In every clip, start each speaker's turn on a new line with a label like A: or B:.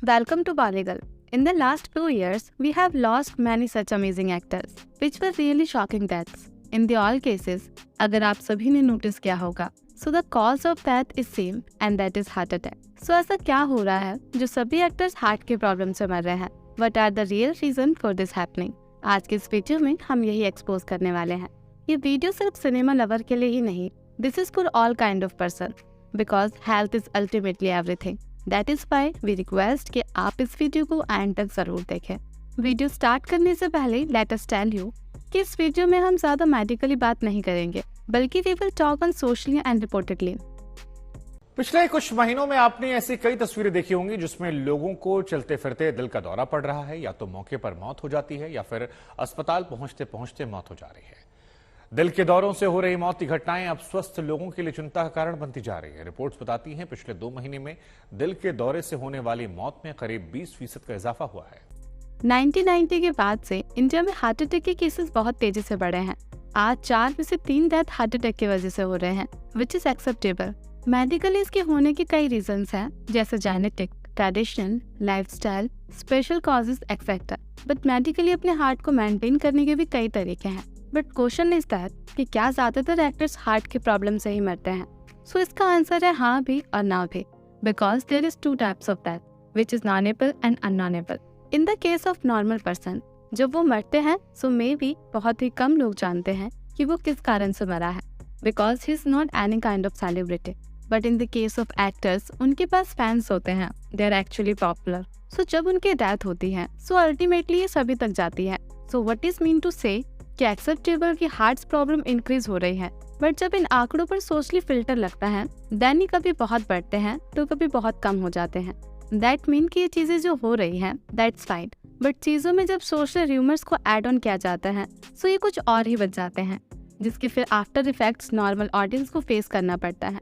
A: Welcome to Baligal. In the last few years, we have lost many such amazing actors, which were really shocking deaths. In the all cases, अगर आप सभी ने notice किया होगा, so the cause of death is same and that is heart attack. So ऐसा क्या हो रहा है जो सभी एक्टर्स हार्ट के प्रॉब्लम से मर रहे हैं? What are the real reason for this happening? आज के इस वीडियो में हम यही एक्सपोज करने वाले हैं। ये वीडियो सिर्फ सिनेमा लवर के लिए ही नहीं, this is for all kind of person, because health is ultimately everything. That is why we request कि आप इस वीडियो को एंड तक जरूर देखें। वीडियो स्टार्ट करने से पहले लेट अस टेल यू कि इस वीडियो में हम ज्यादा मेडिकली बात नहीं करेंगे, बल्कि we will talk on socially and reportedly.
B: पिछले कुछ महीनों में आपने ऐसी कई तस्वीरें देखी होंगी जिसमें लोगों को चलते फिरते दिल का दौरा पड़ रहा है, या तो मौके पर मौत हो जाती है या फिर अस्पताल पहुंचते पहुंचते मौत हो जा रही है। दिल के दौरों से हो रही मौत की घटनाएं अब स्वस्थ लोगों के लिए चिंता का कारण बनती जा रही है। रिपोर्ट्स बताती हैं पिछले 2 महीने में दिल के दौरे से होने वाली मौत में करीब 20% का इजाफा हुआ है।
A: 1990 के बाद से इंडिया में हार्ट अटैक के केसेस बहुत तेजी से बढ़े हैं। आज 4 में से 3 डेथ हार्ट अटैक की वजह से हो रहे हैं, विच इज एक्सेप्टेबल। मेडिकली इसके होने के कई रीजंस हैं, जैसे genetic, traditional, lifestyle, special causes etcetera. But medically अपने हार्ट को मेंटेन करने के भी कई तरीके हैं। बट क्वेश्चन इज दैट कि क्या ज्यादातर एक्टर्स हार्ट के प्रॉब्लम से ही मरते हैं? सो इसका आंसर है हाँ भी और ना भी, because there is 2 types of death, which is knowable and unknowable. In the case of normal person, जब वो मरते हैं सो मे भी बहुत ही कम लोग जानते हैं कि वो किस कारण से मरा है, because he is not any kind of celebrity. But in the case of actors, उनके पास फैंस होते हैं, दे आर एक्चुअली पॉपुलर। सो जब उनकी डेथ होती है सो अल्टीमेटली ये सभी तक जाती है। So what is mean to say कि एक्सेप्टेबल की हार्ट प्रॉब्लम इंक्रीज हो रही है, बट जब इन आंकड़ों पर सोशली फिल्टर लगता है देन ही कभी बहुत बढ़ते हैं तो कभी बहुत कम हो जाते हैं। दैट मीन कि ये चीजें जो हो रही हैं दैट्स फाइन, बट चीजों में जब सोशल र्यूमर्स को ऐड ऑन किया जाता है सो ये कुछ और ही बच जाते हैं, जिसके फिर आफ्टर इफेक्ट्स नॉर्मल ऑडियंस को फेस करना पड़ता है।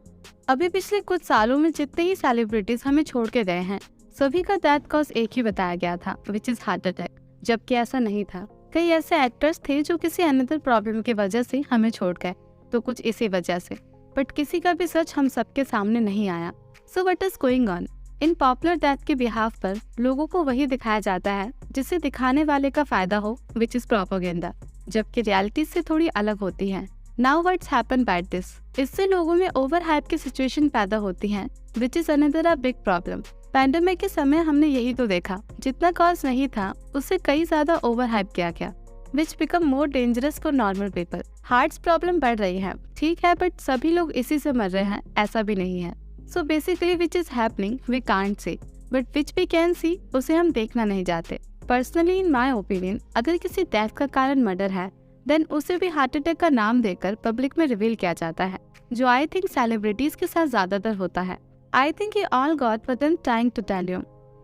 A: अभी पिछले कुछ सालों में जितने ही सेलिब्रिटीज हमें छोड़ के गए हैं, सभी का डेथ कॉज एक ही बताया गया था, विच इज हार्ट अटैक, जबकि ऐसा नहीं था। कई ऐसे एक्टर्स थे जो किसी अनदर प्रॉब्लम की वजह से हमें छोड़ गए, तो कुछ इसी वजह से, बट किसी का भी सच हम सबके सामने नहीं आया। सो what is going on? In popular death के बिहाफ पर लोगों को वही दिखाया जाता है जिससे दिखाने वाले का फायदा हो, विच इज प्रोपेगेंडा, जबकि रियलिटी से थोड़ी अलग होती है। Now what's happen by this? इससे लोगों में ओवर हाइप की सिचुएशन पैदा होती है, which is another a big problem. Pandemic के समय हमने यही तो देखा, जितना कॉज नहीं था उससे कई ज्यादा ओवर हाइप किया गया, विच become more dangerous for normal people. Heart problem बढ़ रही है, ठीक है, बट सभी लोग इसी से मर रहे हैं ऐसा भी नहीं है। So basically which is happening we can't see, but which we can see उसे हम देखना नहीं चाहते। पर्सनली इन माई ओपिनियन, अगर किसी डेथ का कारण मर्डर है देन उसे भी हार्ट अटैक का नाम देकर पब्लिक में रिवील किया जाता है, जो आई थिंक सेलिब्रिटीज के साथ ज्यादातर होता है। I think you all got what I'm trying to tell you.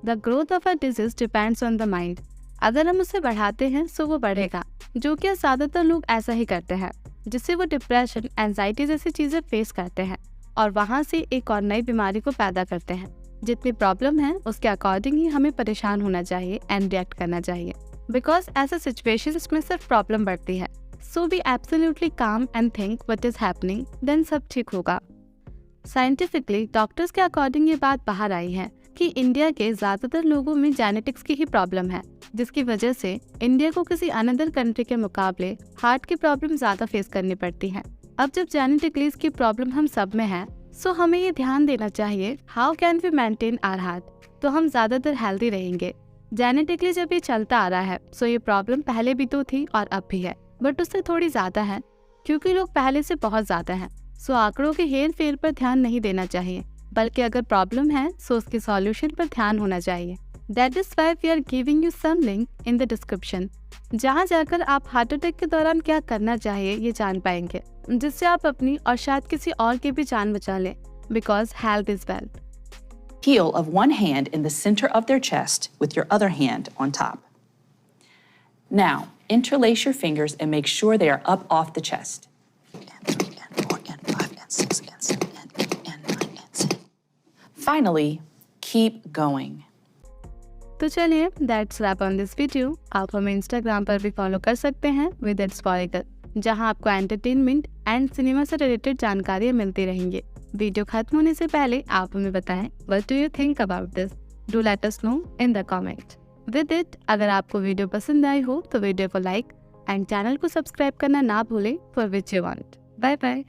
A: The growth of a disease depends on the mind. अगर हम उसे बढ़ाते हैं सो वो बढ़ेगा, जो कि ज्यादातर लोग ऐसा ही करते हैं, जिससे वो डिप्रेशन, एंजाइटी जैसी चीजें फेस करते हैं और वहाँ से एक और नई बीमारी को पैदा करते हैं। जितनी प्रॉब्लम है उसके अकॉर्डिंग ही हमें परेशान होना चाहिए एंड रिएक्ट करना चाहिए, बिकॉज ऐसे सिचुएशंस में सिर्फ प्रॉब्लम बढ़ती है। So be absolutely calm and think what is happening, then सब ठीक होगा। साइंटिफिकली डॉक्टर्स के अकॉर्डिंग ये बात बाहर आई है कि इंडिया के ज्यादातर लोगों में जेनेटिक्स की ही प्रॉब्लम है, जिसकी वजह से इंडिया को किसी अनदर कंट्री के मुकाबले हार्ट की प्रॉब्लम ज्यादा फेस करनी पड़ती है। अब जब जेनेटिकली इसकी प्रॉब्लम हम सब में है सो हमें ये ध्यान देना चाहिए how can we maintain our heart, तो हम ज्यादातर हेल्दी रहेंगे। जेनेटिकली जब ये चलता आ रहा है सो ये प्रॉब्लम पहले भी तो थी और अब भी है, बट उससे थोड़ी ज्यादा है क्योंकि लोग पहले से बहुत ज्यादा हैं। सो आंकड़ों के हेर फेर पर ध्यान नहीं देना चाहिए, बल्कि अगर प्रॉब्लम है सो उसके सॉल्यूशन पर ध्यान होना चाहिए। That is why we are giving you some link in the description, जहाँ जाकर आप हार्ट अटैक के दौरान क्या करना चाहिए ये जान पाएंगे, जिससे आप अपनी और शायद किसी और की भी जान बचा लें, because health is wealth.
C: Heel of one hand in the center of their chest with your other hand on top. Now, interlace your fingers and make sure they are up off the chest. Finally, keep going.
A: तो चलिए that's wrap on this video. आप हमें Instagram पर भी follow कर सकते हैं with its Bollywood, जहां आपको एंटरटेनमेंट एंड सिनेमा से रिलेटेड जानकारियां मिलती रहेंगी। वीडियो खत्म होने से पहले आप हमें बताएं what do you think about this. Do let us know in the comment. With it, अगर आपको वीडियो पसंद आई हो तो वीडियो को लाइक एंड चैनल को सब्सक्राइब करना ना भूलें for which you want. Bye bye.